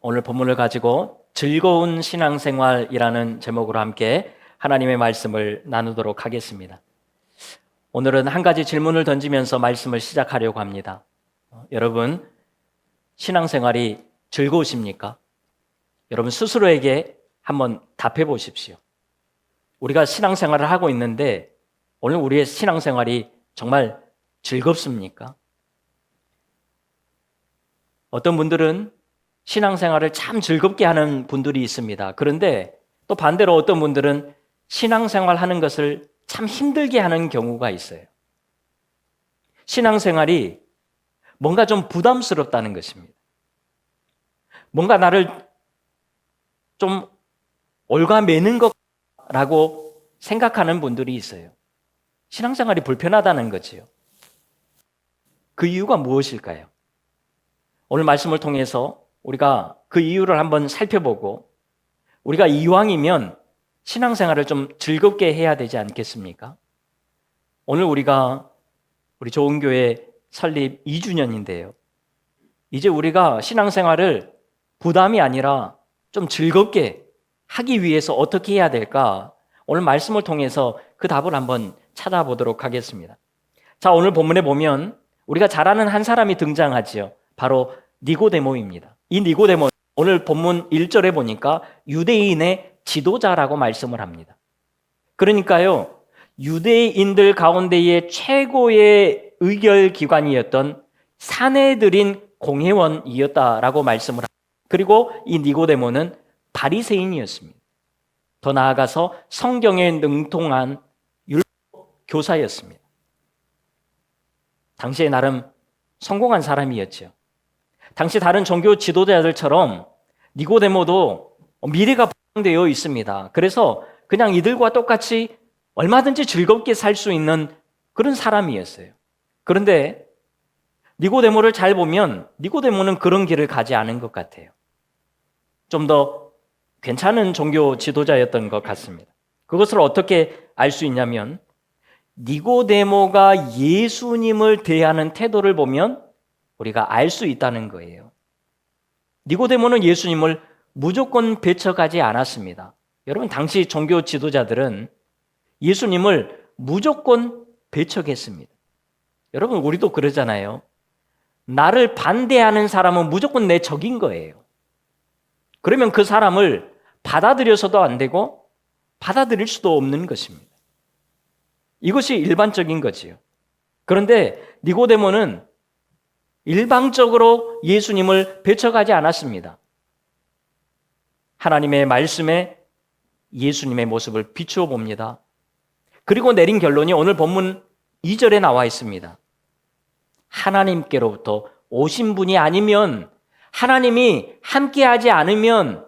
오늘 본문을 가지고 즐거운 신앙생활이라는 제목으로 함께 하나님의 말씀을 나누도록 하겠습니다. 오늘은 한 가지 질문을 던지면서 말씀을 시작하려고 합니다. 여러분, 신앙생활이 즐거우십니까? 여러분 스스로에게 한번 답해 보십시오. 우리가 신앙생활을 하고 있는데 오늘 우리의 신앙생활이 정말 즐겁습니까? 어떤 분들은 신앙생활을 참 즐겁게 하는 분들이 있습니다. 그런데 또 반대로 어떤 분들은 신앙생활 하는 것을 참 힘들게 하는 경우가 있어요. 신앙생활이 뭔가 좀 부담스럽다는 것입니다. 뭔가 나를 좀 올가매는 것라고 생각하는 분들이 있어요. 신앙생활이 불편하다는 거지요. 그 이유가 무엇일까요? 오늘 말씀을 통해서 우리가 그 이유를 한번 살펴보고 우리가 이왕이면 신앙생활을 좀 즐겁게 해야 되지 않겠습니까? 오늘 우리가 우리 좋은교회 설립 2주년인데요. 이제 우리가 신앙생활을 부담이 아니라 좀 즐겁게 하기 위해서 어떻게 해야 될까? 오늘 말씀을 통해서 그 답을 한번 찾아보도록 하겠습니다. 자, 오늘 본문에 보면 우리가 잘 아는 한 사람이 등장하지요. 바로 니고데모입니다. 이 니고데모 오늘 본문 1절에 보니까 유대인의 지도자라고 말씀을 합니다. 그러니까요, 유대인들 가운데의 최고의 의결기관이었던 사내들인 공회원이었다라고 말씀을 합니다. 그리고 이 니고데모는 바리새인이었습니다. 더 나아가서 성경에 능통한 율법교사였습니다. 당시에 나름 성공한 사람이었죠. 당시 다른 종교 지도자들처럼 니고데모도 미래가 보장되어 있습니다. 그래서 그냥 이들과 똑같이 얼마든지 즐겁게 살 수 있는 그런 사람이었어요. 그런데 니고데모를 잘 보면 니고데모는 그런 길을 가지 않은 것 같아요. 좀 더 괜찮은 종교 지도자였던 것 같습니다. 그것을 어떻게 알 수 있냐면 니고데모가 예수님을 대하는 태도를 보면 우리가 알 수 있다는 거예요. 니고데모는 예수님을 무조건 배척하지 않았습니다. 여러분, 당시 종교 지도자들은 예수님을 무조건 배척했습니다. 여러분, 우리도 그러잖아요. 나를 반대하는 사람은 무조건 내 적인 거예요. 그러면 그 사람을 받아들여서도 안 되고 받아들일 수도 없는 것입니다. 이것이 일반적인 거지요. 그런데 니고데모는 일방적으로 예수님을 배척하지 않았습니다. 하나님의 말씀에 예수님의 모습을 비추어 봅니다. 그리고 내린 결론이 오늘 본문 2절에 나와 있습니다. 하나님께로부터 오신 분이 아니면, 하나님이 함께하지 않으면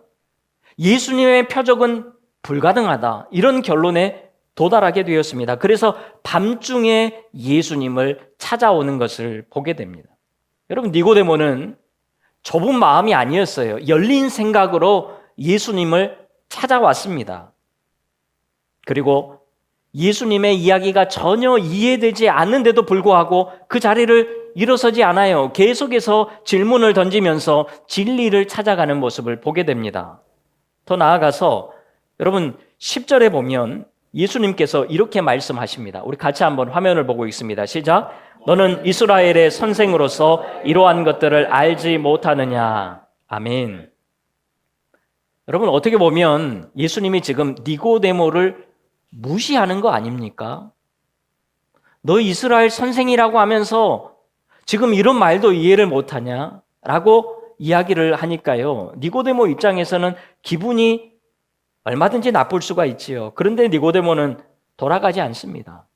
예수님의 표적은 불가능하다. 이런 결론에 도달하게 되었습니다. 그래서 밤중에 예수님을 찾아오는 것을 보게 됩니다. 여러분, 니고데모는 좁은 마음이 아니었어요. 열린 생각으로 예수님을 찾아왔습니다. 그리고 예수님의 이야기가 전혀 이해되지 않는데도 불구하고 그 자리를 일어서지 않아요. 계속해서 질문을 던지면서 진리를 찾아가는 모습을 보게 됩니다. 더 나아가서 여러분 10절에 보면 예수님께서 이렇게 말씀하십니다. 우리 같이 한번 화면을 보고 있습니다. 시작. 너는 이스라엘의 선생으로서 이러한 것들을 알지 못하느냐. 아멘. 여러분, 어떻게 보면 예수님이 지금 니고데모를 무시하는 거 아닙니까? 너 이스라엘 선생이라고 하면서 지금 이런 말도 이해를 못하냐? 라고 이야기를 하니까요, 니고데모 입장에서는 기분이 얼마든지 나쁠 수가 있지요. 그런데 니고데모는 돌아가지 않습니다.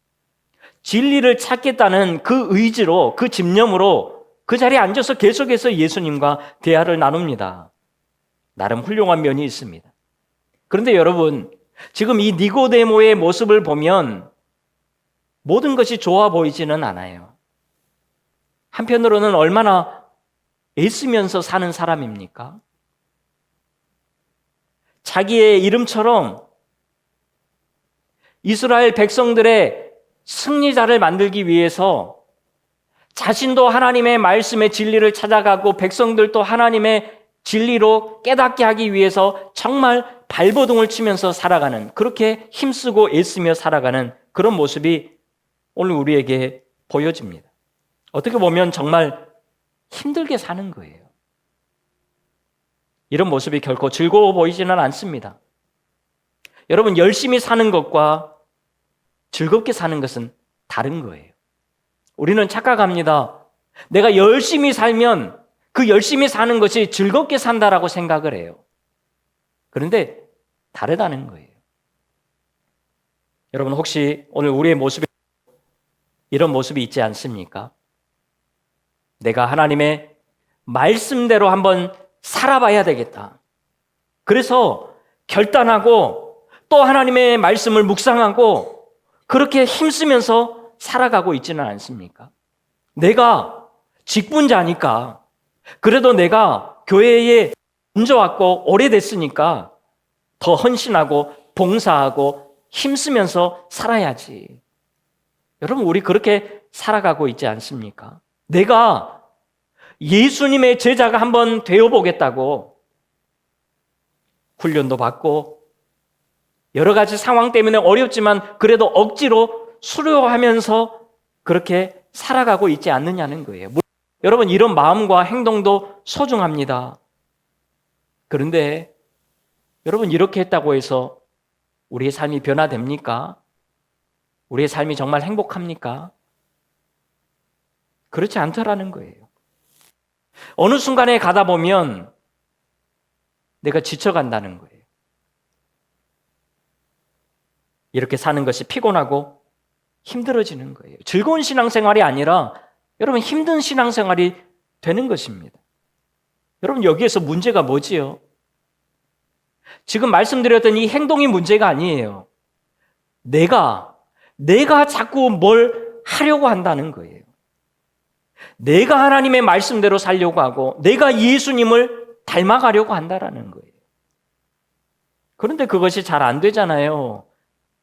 진리를 찾겠다는 그 의지로, 그 집념으로 그 자리에 앉아서 계속해서 예수님과 대화를 나눕니다. 나름 훌륭한 면이 있습니다. 그런데 여러분, 지금 이 니고데모의 모습을 보면 모든 것이 좋아 보이지는 않아요. 한편으로는 얼마나 애쓰면서 사는 사람입니까? 자기의 이름처럼 이스라엘 백성들의 승리자를 만들기 위해서 자신도 하나님의 말씀의 진리를 찾아가고 백성들도 하나님의 진리로 깨닫게 하기 위해서 정말 발버둥을 치면서 살아가는, 그렇게 힘쓰고 애쓰며 살아가는 그런 모습이 오늘 우리에게 보여집니다. 어떻게 보면 정말 힘들게 사는 거예요. 이런 모습이 결코 즐거워 보이지는 않습니다. 여러분, 열심히 사는 것과 즐겁게 사는 것은 다른 거예요. 우리는 착각합니다. 내가 열심히 살면 그 열심히 사는 것이 즐겁게 산다라고 생각을 해요. 그런데 다르다는 거예요. 여러분, 혹시 오늘 우리의 모습에 이런 모습이 있지 않습니까? 내가 하나님의 말씀대로 한번 살아봐야 되겠다. 그래서 결단하고 또 하나님의 말씀을 묵상하고 그렇게 힘쓰면서 살아가고 있지는 않습니까? 내가 직분자니까, 그래도 내가 교회에 얹어왔고 오래됐으니까 더 헌신하고 봉사하고 힘쓰면서 살아야지. 여러분, 우리 그렇게 살아가고 있지 않습니까? 내가 예수님의 제자가 한번 되어보겠다고 훈련도 받고 여러 가지 상황 때문에 어렵지만 그래도 억지로 수료하면서 그렇게 살아가고 있지 않느냐는 거예요. 여러분, 이런 마음과 행동도 소중합니다. 그런데 여러분, 이렇게 했다고 해서 우리의 삶이 변화됩니까? 우리의 삶이 정말 행복합니까? 그렇지 않더라는 거예요. 어느 순간에 가다 보면 내가 지쳐간다는 거예요. 이렇게 사는 것이 피곤하고 힘들어지는 거예요. 즐거운 신앙생활이 아니라 여러분, 힘든 신앙생활이 되는 것입니다. 여러분, 여기에서 문제가 뭐지요? 지금 말씀드렸던 이 행동이 문제가 아니에요. 내가 자꾸 뭘 하려고 한다는 거예요. 내가 하나님의 말씀대로 살려고 하고 내가 예수님을 닮아가려고 한다라는 거예요. 그런데 그것이 잘 안 되잖아요.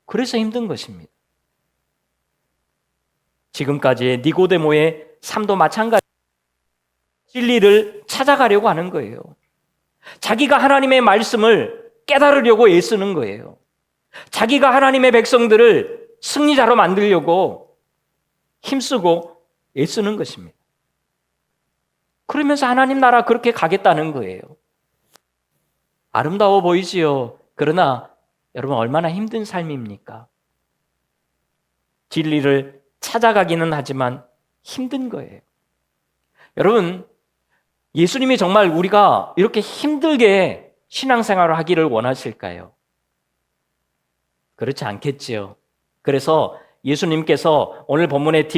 그래서 힘든 것입니다. 지금까지의 니고데모의 삶도 마찬가지. 진리를 찾아가려고 하는 거예요. 자기가 하나님의 말씀을 깨달으려고 애쓰는 거예요. 자기가 하나님의 백성들을 승리자로 만들려고 힘쓰고 애쓰는 것입니다. 그러면서 하나님 나라 그렇게 가겠다는 거예요. 아름다워 보이지요. 그러나 여러분, 얼마나 힘든 삶입니까? 진리를 찾아가기는 하지만 힘든 거예요. 여러분, 예수님이 정말 우리가 이렇게 힘들게 신앙생활을 하기를 원하실까요? 그렇지 않겠지요. 그래서 예수님께서 오늘 본문의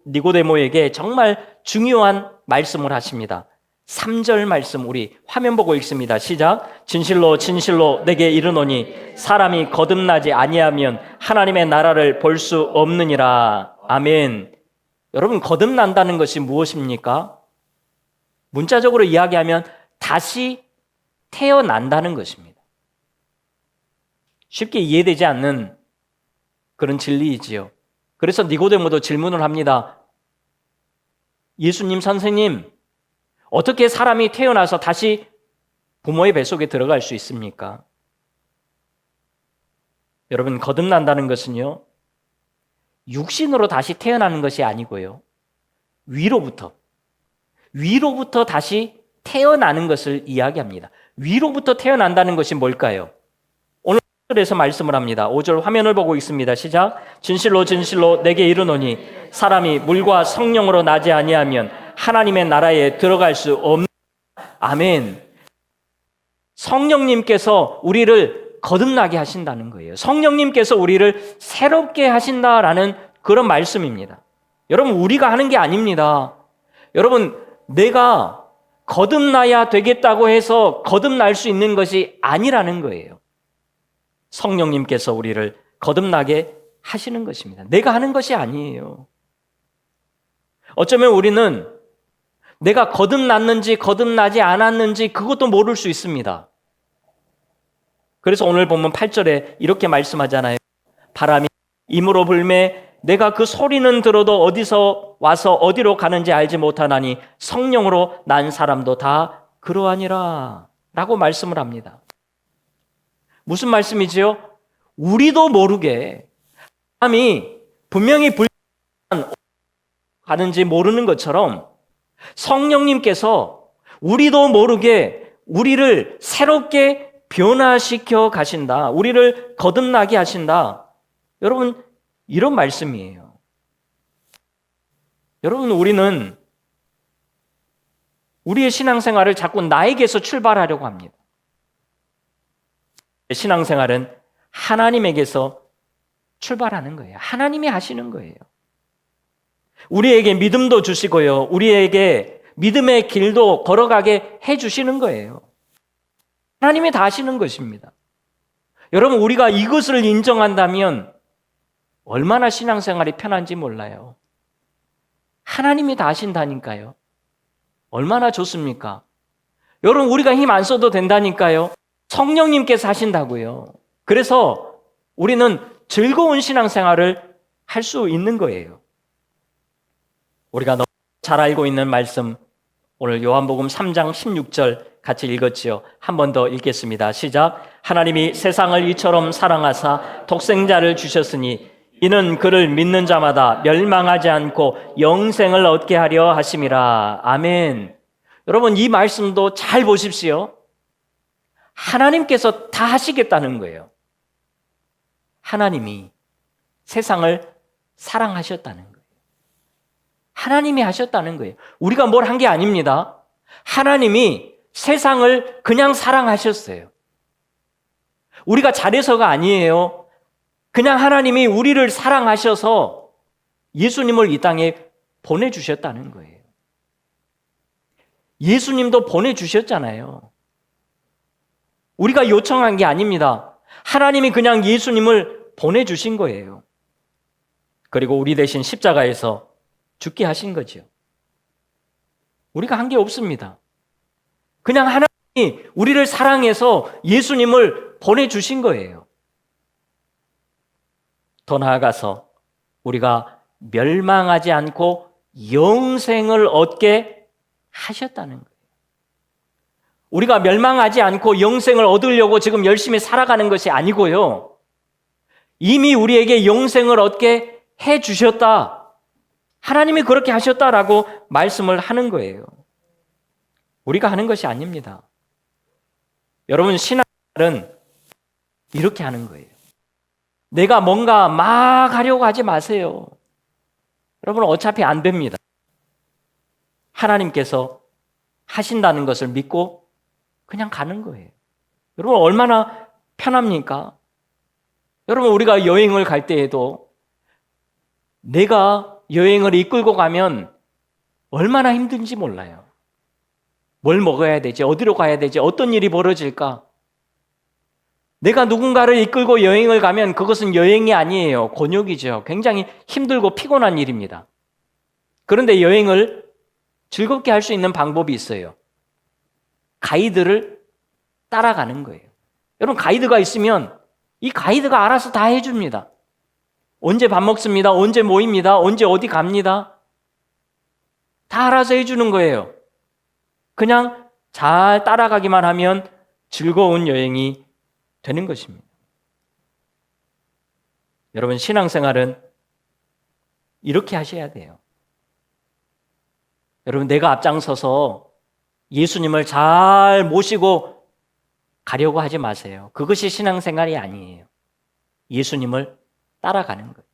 니고데모에게 정말 중요한 말씀을 하십니다. 3절 말씀 우리 화면 보고 읽습니다. 시작. 진실로 진실로 내게 이르노니 사람이 거듭나지 아니하면 하나님의 나라를 볼 수 없느니라. 아멘. 여러분, 거듭난다는 것이 무엇입니까? 문자적으로 이야기하면 다시 태어난다는 것입니다. 쉽게 이해되지 않는 그런 진리이지요. 그래서 니고데모도 질문을 합니다. 예수님, 선생님, 어떻게 사람이 태어나서 다시 부모의 뱃속에 들어갈 수 있습니까? 여러분, 거듭난다는 것은요, 육신으로 다시 태어나는 것이 아니고요, 위로부터 다시 태어나는 것을 이야기합니다. 위로부터 태어난다는 것이 뭘까요? 오늘 5절에서 말씀을 합니다. 5절 화면을 보고 있습니다. 시작. 진실로 진실로 내게 이르노니 사람이 물과 성령으로 나지 아니하면 하나님의 나라에 들어갈 수 없는. 아멘. 성령님께서 우리를 거듭나게 하신다는 거예요. 성령님께서 우리를 새롭게 하신다라는 그런 말씀입니다. 여러분, 우리가 하는 게 아닙니다. 여러분, 내가 거듭나야 되겠다고 해서 거듭날 수 있는 것이 아니라는 거예요. 성령님께서 우리를 거듭나게 하시는 것입니다. 내가 하는 것이 아니에요. 어쩌면 우리는 내가 거듭났는지 거듭나지 않았는지 그것도 모를 수 있습니다. 그래서 오늘 보면 8절에 이렇게 말씀하잖아요. 바람이 임으로 불매 내가 그 소리는 들어도 어디서 와서 어디로 가는지 알지 못하나니 성령으로 난 사람도 다 그러하니라 라고 말씀을 합니다. 무슨 말씀이지요? 우리도 모르게 사람이 분명히 불편한 가는지 모르는 것처럼 성령님께서 우리도 모르게 우리를 새롭게 변화시켜 가신다. 우리를 거듭나게 하신다. 여러분, 이런 말씀이에요. 여러분, 우리는 우리의 신앙생활을 자꾸 나에게서 출발하려고 합니다. 신앙생활은 하나님에게서 출발하는 거예요. 하나님이 하시는 거예요. 우리에게 믿음도 주시고요. 우리에게 믿음의 길도 걸어가게 해주시는 거예요. 하나님이 다 하시는 것입니다. 여러분, 우리가 이것을 인정한다면 얼마나 신앙생활이 편한지 몰라요. 하나님이 다 하신다니까요. 얼마나 좋습니까? 여러분, 우리가 힘 안 써도 된다니까요. 성령님께서 하신다고요. 그래서 우리는 즐거운 신앙생활을 할 수 있는 거예요. 우리가 너무 잘 알고 있는 말씀, 오늘 요한복음 3장 16절 같이 읽었지요. 한 번 더 읽겠습니다. 시작. 하나님이 세상을 이처럼 사랑하사 독생자를 주셨으니 이는 그를 믿는 자마다 멸망하지 않고 영생을 얻게 하려 하심이라. 아멘. 여러분, 이 말씀도 잘 보십시오. 하나님께서 다 하시겠다는 거예요. 하나님이 세상을 사랑하셨다는 거예요. 하나님이 하셨다는 거예요. 우리가 뭘 한 게 아닙니다. 하나님이 세상을 그냥 사랑하셨어요. 우리가 잘해서가 아니에요. 그냥 하나님이 우리를 사랑하셔서 예수님을 이 땅에 보내주셨다는 거예요. 예수님도 보내주셨잖아요. 우리가 요청한 게 아닙니다. 하나님이 그냥 예수님을 보내주신 거예요. 그리고 우리 대신 십자가에서 죽게 하신 거죠. 우리가 한 게 없습니다. 그냥 하나님이 우리를 사랑해서 예수님을 보내주신 거예요. 더 나아가서 우리가 멸망하지 않고 영생을 얻게 하셨다는 거예요. 우리가 멸망하지 않고 영생을 얻으려고 지금 열심히 살아가는 것이 아니고요. 이미 우리에게 영생을 얻게 해주셨다. 하나님이 그렇게 하셨다라고 말씀을 하는 거예요. 우리가 하는 것이 아닙니다. 여러분, 신앙은 이렇게 하는 거예요. 내가 뭔가 막 하려고 하지 마세요. 여러분, 어차피 안 됩니다. 하나님께서 하신다는 것을 믿고 그냥 가는 거예요. 여러분, 얼마나 편합니까? 여러분, 우리가 여행을 갈 때에도 내가 여행을 이끌고 가면 얼마나 힘든지 몰라요. 뭘 먹어야 되지? 어디로 가야 되지? 어떤 일이 벌어질까? 내가 누군가를 이끌고 여행을 가면 그것은 여행이 아니에요. 곤욕이죠. 굉장히 힘들고 피곤한 일입니다. 그런데 여행을 즐겁게 할 수 있는 방법이 있어요. 가이드를 따라가는 거예요. 여러분, 가이드가 있으면 이 가이드가 알아서 다 해줍니다. 언제 밥 먹습니다. 언제 모입니다. 언제 어디 갑니다. 다 알아서 해주는 거예요. 그냥 잘 따라가기만 하면 즐거운 여행이 되는 것입니다. 여러분, 신앙생활은 이렇게 하셔야 돼요. 여러분, 내가 앞장서서 예수님을 잘 모시고 가려고 하지 마세요. 그것이 신앙생활이 아니에요. 예수님을 따라가는 거예요.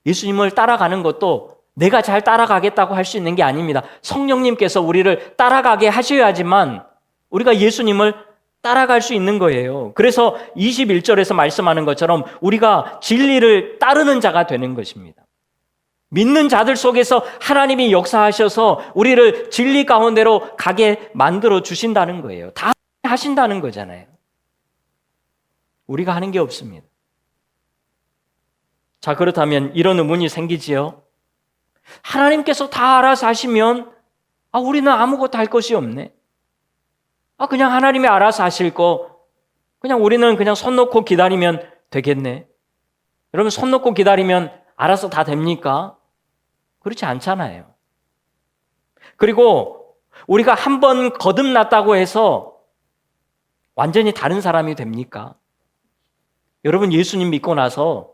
예수님을 따라가는 것도 내가 잘 따라가겠다고 할 수 있는 게 아닙니다. 성령님께서 우리를 따라가게 하셔야지만 우리가 예수님을 따라갈 수 있는 거예요. 그래서 21절에서 말씀하는 것처럼 우리가 진리를 따르는 자가 되는 것입니다. 믿는 자들 속에서 하나님이 역사하셔서 우리를 진리 가운데로 가게 만들어 주신다는 거예요. 다 하신다는 거잖아요. 우리가 하는 게 없습니다. 자, 그렇다면 이런 의문이 생기지요. 하나님께서 다 알아서 하시면 우리는 아무것도 할 것이 없네. 그냥 하나님이 알아서 하실 거, 그냥 우리는 그냥 손 놓고 기다리면 되겠네. 여러분, 손 놓고 기다리면 알아서 다 됩니까? 그렇지 않잖아요. 그리고 우리가 한 번 거듭났다고 해서 완전히 다른 사람이 됩니까? 여러분 예수님 믿고 나서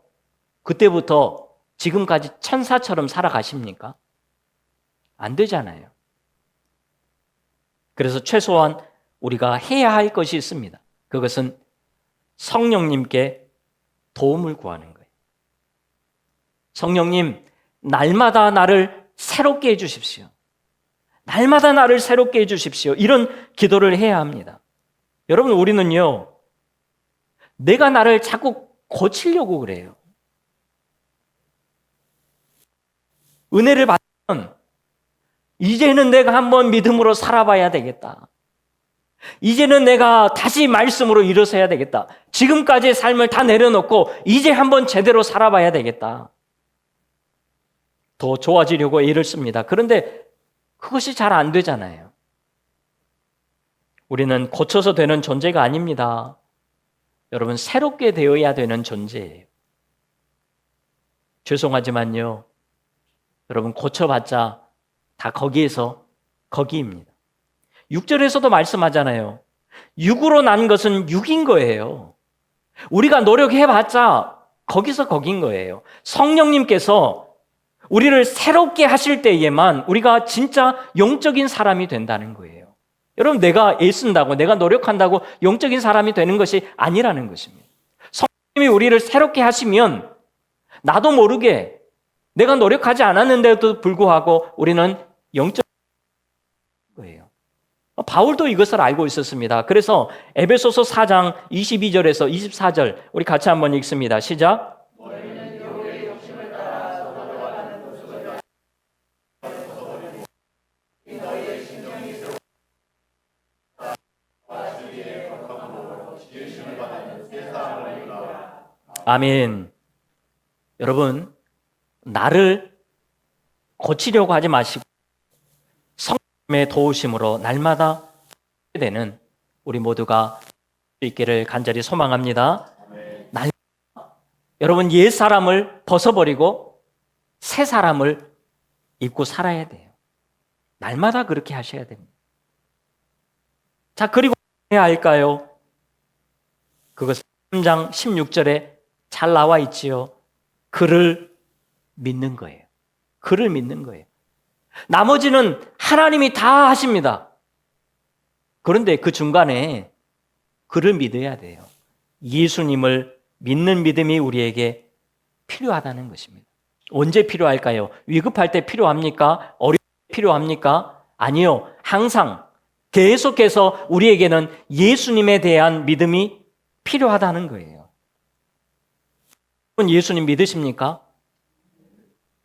그때부터 지금까지 천사처럼 살아가십니까? 안 되잖아요. 그래서 최소한 우리가 해야 할 것이 있습니다. 그것은 성령님께 도움을 구하는 거예요. 성령님, 날마다 나를 새롭게 해주십시오. 날마다 나를 새롭게 해주십시오. 이런 기도를 해야 합니다. 여러분, 우리는요, 내가 나를 자꾸 고치려고 그래요. 은혜를 받으면 이제는 내가 한번 믿음으로 살아봐야 되겠다. 이제는 내가 다시 말씀으로 일어서야 되겠다. 지금까지의 삶을 다 내려놓고 이제 한번 제대로 살아봐야 되겠다. 더 좋아지려고 애를 씁니다. 그런데 그것이 잘 안 되잖아요. 우리는 고쳐서 되는 존재가 아닙니다. 여러분, 새롭게 되어야 되는 존재예요. 죄송하지만요, 여러분 고쳐봤자 다 거기입니다. 6절에서도 말씀하잖아요. 육으로 난 것은 육인 거예요. 우리가 노력해봤자 거긴 거예요. 성령님께서 우리를 새롭게 하실 때에만 우리가 진짜 영적인 사람이 된다는 거예요. 여러분, 내가 애쓴다고, 내가 노력한다고 영적인 사람이 되는 것이 아니라는 것입니다. 성령님이 우리를 새롭게 하시면 나도 모르게 내가 노력하지 않았는데도 불구하고 우리는 영적인 거예요. 바울도 이것을 알고 있었습니다. 그래서 에베소서 4장 22절에서 24절 우리 같이 한번 읽습니다. 시작. 아멘. 여러분, 나를 고치려고 하지 마시고 성령의 도우심으로 날마다 되는 우리 모두가 수 있기를 간절히 소망합니다. 여러분, 옛 사람을 벗어버리고 새 사람을 입고 살아야 돼요. 날마다 그렇게 하셔야 됩니다. 자, 그리고 해야 할까요? 그것은 3장 16절에 잘 나와 있지요. 그를 믿는 거예요. 그를 믿는 거예요. 나머지는 하나님이 다 하십니다. 그런데 그 중간에 그를 믿어야 돼요. 예수님을 믿는 믿음이 우리에게 필요하다는 것입니다. 언제 필요할까요? 위급할 때 필요합니까? 어려울 때 필요합니까? 아니요. 항상 계속해서 우리에게는 예수님에 대한 믿음이 필요하다는 거예요. 예수님 믿으십니까?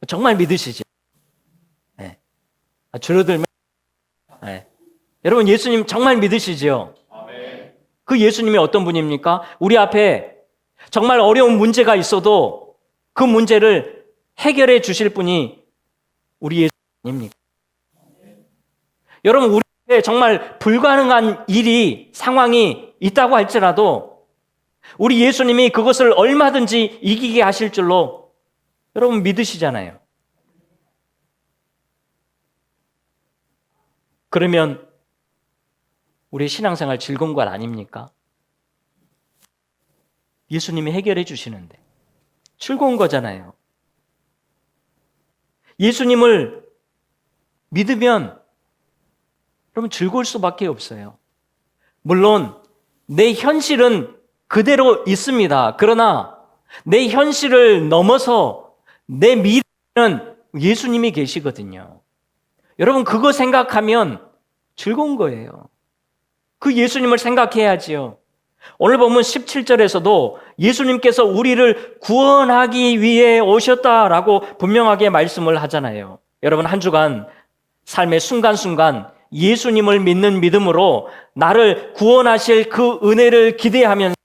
정말 믿으시죠? 네. 줄어들면 네. 여러분, 예수님 정말 믿으시죠? 그 예수님이 어떤 분입니까? 우리 앞에 정말 어려운 문제가 있어도 그 문제를 해결해 주실 분이 우리 예수님입니까? 여러분, 우리 앞에 정말 불가능한 일이, 상황이 있다고 할지라도 우리 예수님이 그것을 얼마든지 이기게 하실 줄로 여러분 믿으시잖아요. 그러면 우리 신앙생활 즐거운 것 아닙니까? 예수님이 해결해 주시는데 즐거운 거잖아요. 예수님을 믿으면 여러분 즐거울 수밖에 없어요. 물론 내 현실은 그대로 있습니다. 그러나 내 현실을 넘어서 내 미래는 예수님이 계시거든요. 여러분, 그거 생각하면 즐거운 거예요. 그 예수님을 생각해야지요. 오늘 보면 17절에서도 예수님께서 우리를 구원하기 위해 오셨다라고 분명하게 말씀을 하잖아요. 여러분, 한 주간 삶의 순간순간 예수님을 믿는 믿음으로 나를 구원하실 그 은혜를 기대하면서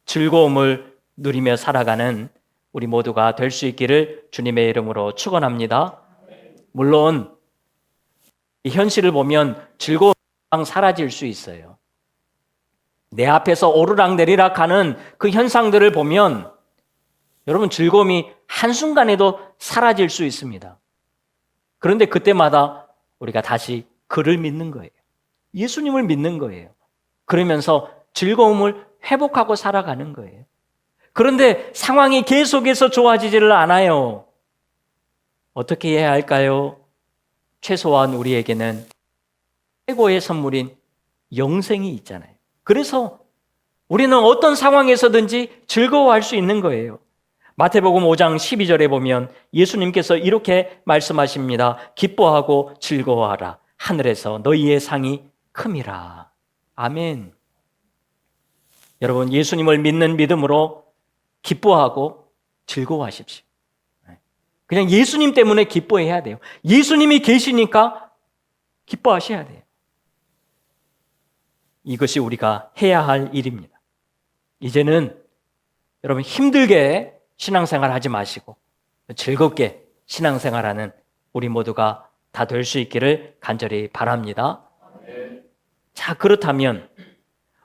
즐거움을 누리며 살아가는 우리 모두가 될 수 있기를 주님의 이름으로 축원합니다. 물론 이 현실을 보면 즐거움이 사라질 수 있어요. 내 앞에서 오르락내리락 하는 그 현상들을 보면 여러분 즐거움이 한순간에도 사라질 수 있습니다. 그런데 그때마다 우리가 다시 그를 믿는 거예요. 예수님을 믿는 거예요. 그러면서 즐거움을 회복하고 살아가는 거예요. 그런데 상황이 계속해서 좋아지지를 않아요. 어떻게 해야 할까요? 최소한 우리에게는 최고의 선물인 영생이 있잖아요. 그래서 우리는 어떤 상황에서든지 즐거워할 수 있는 거예요. 마태복음 5장 12절에 보면 예수님께서 이렇게 말씀하십니다. 기뻐하고 즐거워하라. 하늘에서 너희의 상이 큼이라. 아멘. 여러분, 예수님을 믿는 믿음으로 기뻐하고 즐거워하십시오. 그냥 예수님 때문에 기뻐해야 돼요. 예수님이 계시니까 기뻐하셔야 돼요. 이것이 우리가 해야 할 일입니다. 이제는 여러분 힘들게 신앙생활 하지 마시고 즐겁게 신앙생활하는 우리 모두가 다 될 수 있기를 간절히 바랍니다. 자, 그렇다면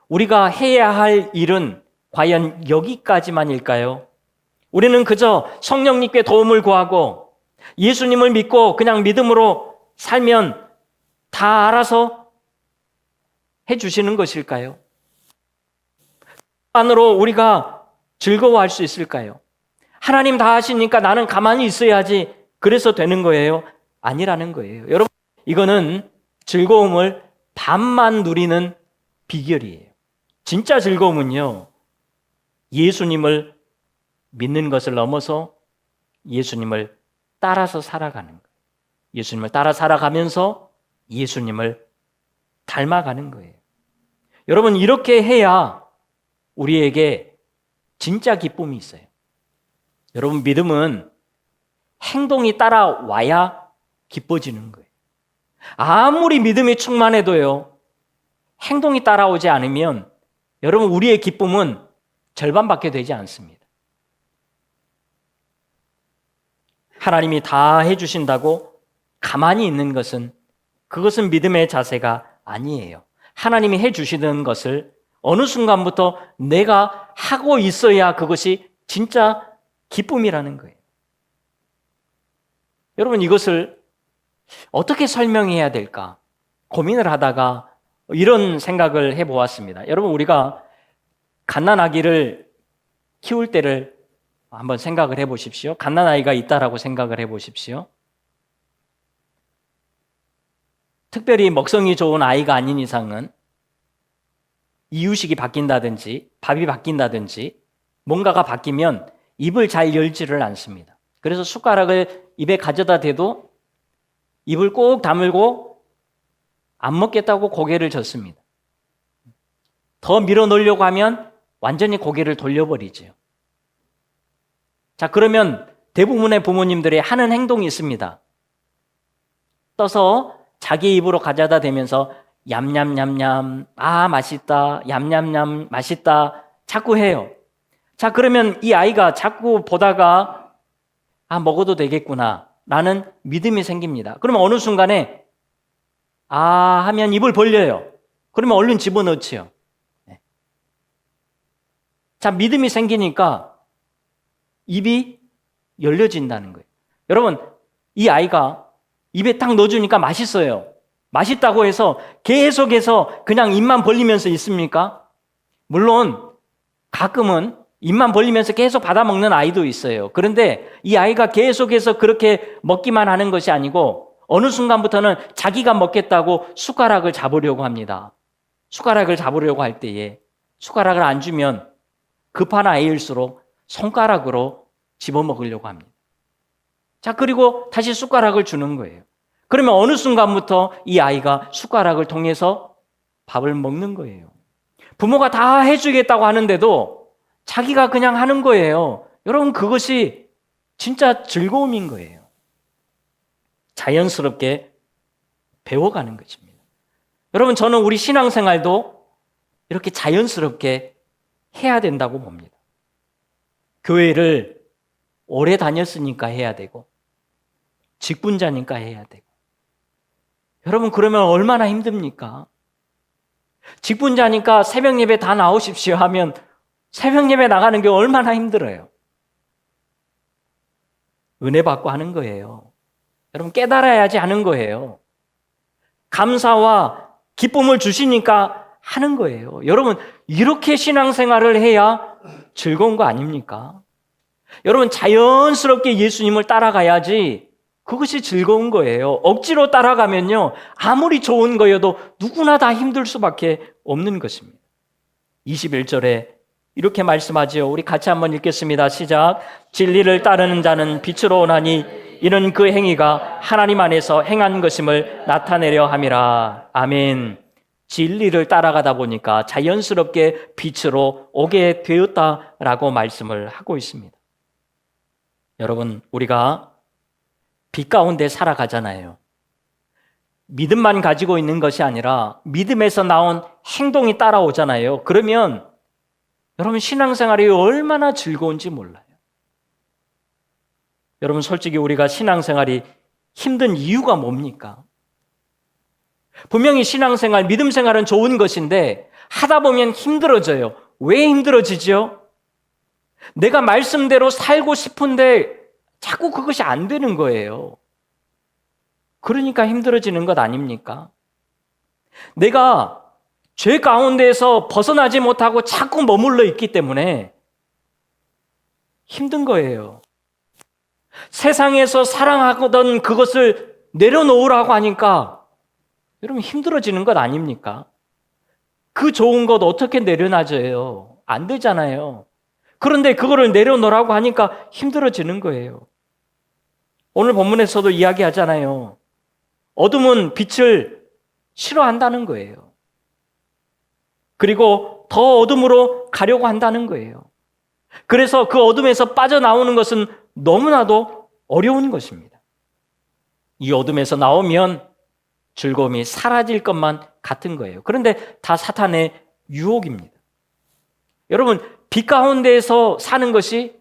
우리가 해야 할 일은 과연 여기까지만일까요? 우리는 그저 성령님께 도움을 구하고 예수님을 믿고 그냥 믿음으로 살면 다 알아서 해주시는 것일까요? 안으로 우리가 즐거워할 수 있을까요? 하나님 다 하시니까 나는 가만히 있어야지 그래서 되는 거예요? 아니라는 거예요. 여러분, 이거는 즐거움을 반만 누리는 비결이에요. 진짜 즐거움은요, 예수님을 믿는 것을 넘어서 예수님을 따라서 살아가는 거예요. 예수님을 따라 살아가면서 예수님을 닮아가는 거예요. 여러분, 이렇게 해야 우리에게 진짜 기쁨이 있어요. 여러분, 믿음은 행동이 따라와야 기뻐지는 거예요. 아무리 믿음이 충만해도요, 행동이 따라오지 않으면 여러분, 우리의 기쁨은 절반밖에 되지 않습니다. 하나님이 다 해주신다고 가만히 있는 것은 그것은 믿음의 자세가 아니에요. 하나님이 해주시는 것을 어느 순간부터 내가 하고 있어야 그것이 진짜 기쁨이라는 거예요. 여러분, 이것을 어떻게 설명해야 될까 고민을 하다가 이런 생각을 해보았습니다. 여러분, 우리가 갓난아기를 키울 때를 한번 생각을 해보십시오. 갓난아이가 있다라고 생각을 해보십시오. 특별히 먹성이 좋은 아이가 아닌 이상은 이유식이 바뀐다든지 밥이 바뀐다든지 뭔가가 바뀌면 입을 잘 열지를 않습니다. 그래서 숟가락을 입에 가져다 대도 입을 꼭 다물고 안 먹겠다고 고개를 젓습니다. 더 밀어넣으려고 하면 완전히 고개를 돌려버리죠. 자, 그러면 대부분의 부모님들이 하는 행동이 있습니다. 떠서 자기 입으로 가져다 대면서 얌얌얌얌, 아 맛있다, 얌얌얌 맛있다 자꾸 해요. 자, 그러면 이 아이가 자꾸 보다가 아 먹어도 되겠구나 라는 믿음이 생깁니다. 그러면 어느 순간에 아 하면 입을 벌려요. 그러면 얼른 집어넣지요. 자, 믿음이 생기니까 입이 열려진다는 거예요. 여러분, 이 아이가 입에 딱 넣어주니까 맛있어요. 맛있다고 해서 계속해서 그냥 입만 벌리면서 있습니까? 물론 가끔은 입만 벌리면서 계속 받아먹는 아이도 있어요. 그런데 이 아이가 계속해서 그렇게 먹기만 하는 것이 아니고 어느 순간부터는 자기가 먹겠다고 숟가락을 잡으려고 합니다. 숟가락을 잡으려고 할 때에 숟가락을 안 주면 급한 아이일수록 손가락으로 집어먹으려고 합니다. 자, 그리고 다시 숟가락을 주는 거예요. 그러면 어느 순간부터 이 아이가 숟가락을 통해서 밥을 먹는 거예요. 부모가 다 해주겠다고 하는데도 자기가 그냥 하는 거예요. 여러분, 그것이 진짜 즐거움인 거예요. 자연스럽게 배워가는 것입니다. 여러분, 저는 우리 신앙생활도 이렇게 자연스럽게 해야 된다고 봅니다. 교회를 오래 다녔으니까 해야 되고 직분자니까 해야 되고 여러분, 그러면 얼마나 힘듭니까? 직분자니까 새벽 예배 다 나오십시오 하면 새벽 예배 나가는 게 얼마나 힘들어요. 은혜 받고 하는 거예요. 여러분, 깨달아야지 하는 거예요. 감사와 기쁨을 주시니까 하는 거예요. 여러분, 이렇게 신앙생활을 해야 즐거운 거 아닙니까? 여러분, 자연스럽게 예수님을 따라가야지 그것이 즐거운 거예요. 억지로 따라가면요, 아무리 좋은 거여도 누구나 다 힘들 수밖에 없는 것입니다. 21절에 이렇게 말씀하지요. 우리 같이 한번 읽겠습니다. 시작. 진리를 따르는 자는 빛으로 오나니 이는 그 행위가 하나님 안에서 행한 것임을 나타내려 함이라. 아멘. 진리를 따라가다 보니까 자연스럽게 빛으로 오게 되었다라고 말씀을 하고 있습니다. 여러분, 우리가 빛 가운데 살아가잖아요. 믿음만 가지고 있는 것이 아니라 믿음에서 나온 행동이 따라오잖아요. 그러면 여러분, 신앙생활이 얼마나 즐거운지 몰라요. 여러분, 솔직히 우리가 신앙생활이 힘든 이유가 뭡니까? 분명히 신앙생활, 믿음생활은 좋은 것인데 하다 보면 힘들어져요. 왜 힘들어지죠? 내가 말씀대로 살고 싶은데 자꾸 그것이 안 되는 거예요. 그러니까 힘들어지는 것 아닙니까? 내가 죄 가운데에서 벗어나지 못하고 자꾸 머물러 있기 때문에 힘든 거예요. 세상에서 사랑하던 그것을 내려놓으라고 하니까 여러분 힘들어지는 것 아닙니까? 그 좋은 것 어떻게 내려놔져요? 안 되잖아요. 그런데 그거를 내려놓으라고 하니까 힘들어지는 거예요. 오늘 본문에서도 이야기하잖아요. 어둠은 빛을 싫어한다는 거예요. 그리고 더 어둠으로 가려고 한다는 거예요. 그래서 그 어둠에서 빠져나오는 것은 너무나도 어려운 것입니다. 이 어둠에서 나오면 즐거움이 사라질 것만 같은 거예요. 그런데 다 사탄의 유혹입니다. 여러분, 빛 가운데에서 사는 것이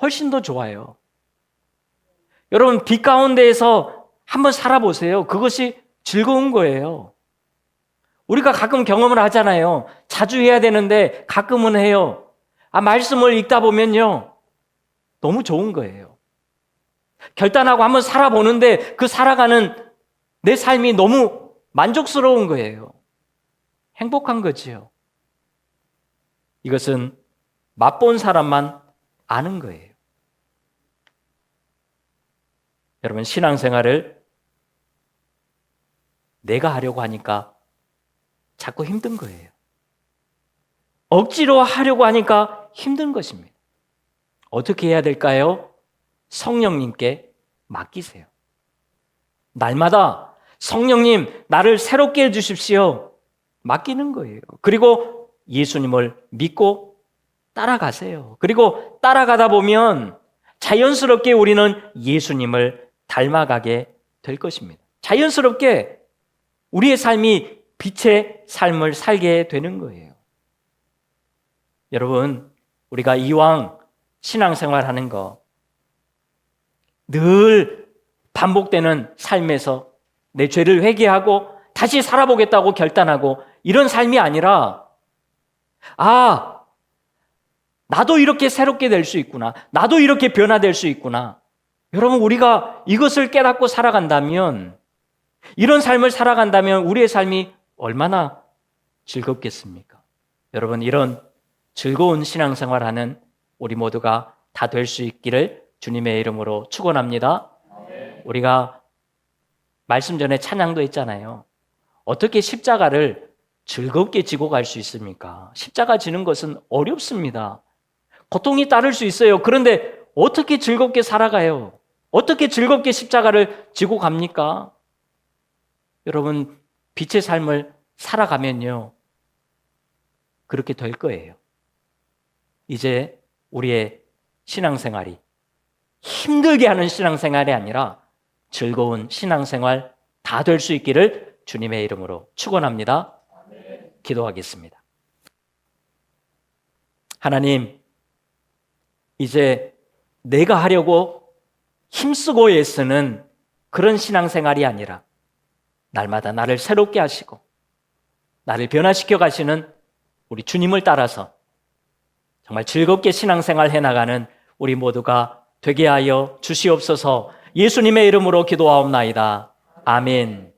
훨씬 더 좋아요. 여러분, 빛 가운데에서 한번 살아보세요. 그것이 즐거운 거예요. 우리가 가끔 경험을 하잖아요. 자주 해야 되는데 가끔은 해요. 말씀을 읽다 보면요, 너무 좋은 거예요. 결단하고 한번 살아보는데 그 살아가는 내 삶이 너무 만족스러운 거예요. 행복한 거지요. 이것은 맛본 사람만 아는 거예요. 여러분, 신앙생활을 내가 하려고 하니까 자꾸 힘든 거예요. 억지로 하려고 하니까 힘든 것입니다. 어떻게 해야 될까요? 성령님께 맡기세요. 날마다 성령님, 나를 새롭게 해주십시오. 맡기는 거예요. 그리고 예수님을 믿고 따라가세요. 그리고 따라가다 보면 자연스럽게 우리는 예수님을 닮아가게 될 것입니다. 자연스럽게 우리의 삶이 빛의 삶을 살게 되는 거예요. 여러분, 우리가 이왕 신앙생활 하는 거, 늘 반복되는 삶에서 내 죄를 회개하고 다시 살아보겠다고 결단하고 이런 삶이 아니라, 나도 이렇게 새롭게 될 수 있구나. 나도 이렇게 변화될 수 있구나. 여러분, 우리가 이것을 깨닫고 살아간다면, 이런 삶을 살아간다면 우리의 삶이 얼마나 즐겁겠습니까? 여러분, 이런 즐거운 신앙생활하는 우리 모두가 다 될 수 있기를 주님의 이름으로 축원합니다. 우리가 말씀 전에 찬양도 했잖아요. 어떻게 십자가를 즐겁게 지고 갈 수 있습니까? 십자가 지는 것은 어렵습니다. 고통이 따를 수 있어요. 그런데 어떻게 즐겁게 살아가요? 어떻게 즐겁게 십자가를 지고 갑니까? 여러분, 빛의 삶을 살아가면요, 그렇게 될 거예요. 이제 우리의 신앙생활이 힘들게 하는 신앙생활이 아니라 즐거운 신앙생활 다 될 수 있기를 주님의 이름으로 축원합니다. 기도하겠습니다. 하나님, 이제 내가 하려고 힘쓰고 애쓰는 그런 신앙생활이 아니라 날마다 나를 새롭게 하시고 나를 변화시켜 가시는 우리 주님을 따라서 정말 즐겁게 신앙생활 해나가는 우리 모두가 되게 하여 주시옵소서. 예수님의 이름으로 기도하옵나이다. 아멘.